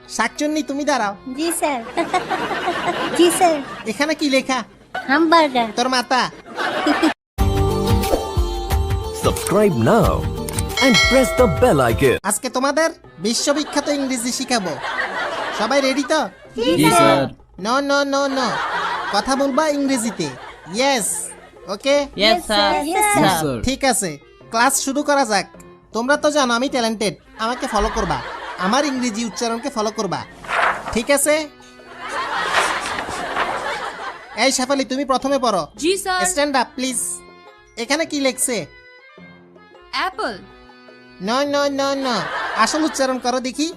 শাকচুন্নি তুমি দাঁড়াও। জি স্যার। জি স্যার। এখানে কি লেখা? হামবার্গার। তোর মাতা। Subscribe now and press the bell icon. আজকে তোমাদের বিশ্ববিখ্যাত ইংরেজি শিখাবো। সবাই রেডি তো? জি sir. No no no no, কথা বলবা ইংরেজিতে। Yes, okay. Yes, sir. Yes, sir. ঠিক আছে, ক্লাস শুরু করা যাক। তোমরা তো জানো আমি ট্যালেন্টেড, আমাকে ফলো করবা, আমার ইংরেজি উচ্চারণকে ফলো করবা, ঠিক আছে? এই শেফালি, তুমি প্রথমে পড়ো। জি স্যার। Stand up please. এখানে কি লেখছে? Apple. No no no no, আসল উচ্চারণ করো দেখি।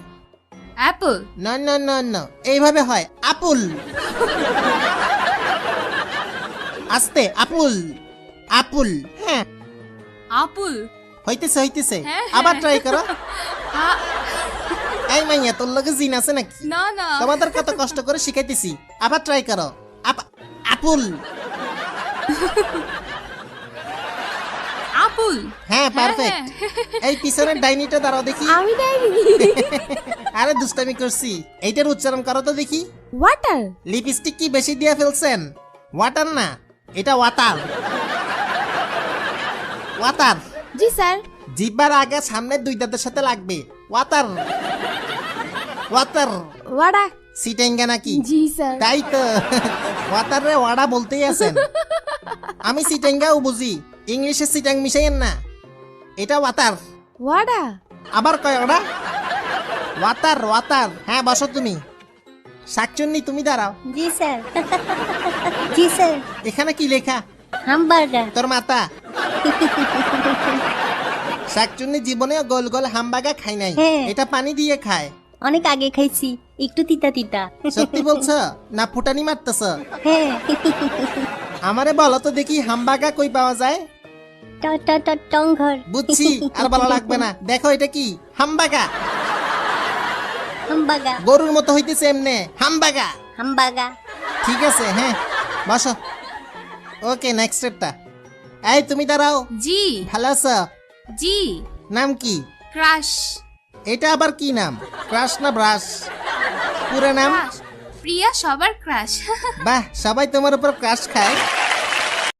Apple. No no no no, এইভাবে হয় আপুল। আস্তে, আপুল আপুল। হ্যাঁ, আপুল। হইতেছে হইতেছে, হ্যাঁ, আবার হ্যাঁ। ট্রাই করো। আ- এই মাইয়া, তোর লগে জিন আছে নাকি? না না। তোমাদের কত কষ্ট করে শিখাইতেছি, আবার ট্রাই করো। আপুল। আপুল। হ্যাঁ, পারফেক্ট। এই পিছনের ডাইনিটা দাঁড়াও দেখি। আমি ডাইনি। আরে দুষ্টামি করছি, এইটার উচ্চারণ করো তো দেখি। ওয়াটার। লিপস্টিক কি বেশি দিয়ে ফেলছেন? ওয়াটার না, এটা ওয়াটার। ওয়াটার। জি স্যার। জিহ্বার আগে সামনে দুই দাঁতের সাথে লাগবে। Water water. ওয়াডা। সিটেঙ্গা নাকি? জি স্যার। তাই তো, ওয়াটার রে ওয়াডা বলতেই আছেন। আমি সিটেঙ্গাও বুঝি, ইংলিশে সিটাং মিশাইয়েন না। এটা ওয়াটার। ওয়াডা। আবার কয় ওটা? Water water. হ্যাঁ, বসো তুমি। শাকচুন্নি তুমি দাঁড়াও। জি স্যার। জি স্যার। এখানে কি লেখা? হামবার্গার। তোর মাতা। শাকচুন্নি জীবনেও গোল গোল হামবাগা খাই নাই, হ্যাঁ। এটা পানি দিয়ে খায়। অনেক আগে খাইছি, একটু তিতা তিতা। সত্যি বলছো না ফুটানি মারতেছ? হ্যাঁ। আমারে বলো তো দেখি, হামবাগা কই পাওয়া যায়? টংঘর। বুঝছি, আর বলা লাগবে না। দেখো এটা কি? হামবাগা। হামবাগা। গরুর মতো হইতেছে এমনে, হামবাগা। হামবাগা। ঠিক আছে, হ্যাঁ, বসো। ওকে, নেক্সট স্টেপটা। এই তুমি দাঁড়াও। জি। ভালো আছো? জি। নাম কি? ক্রাশ। এটা আবার কি নাম? ক্রাশ না ব্রাশ? পুরো নাম? ক্রাশ। প্রিয়া সবার ক্রাশ। বাহ, সবাই তোমার উপর ক্রাশ খায়।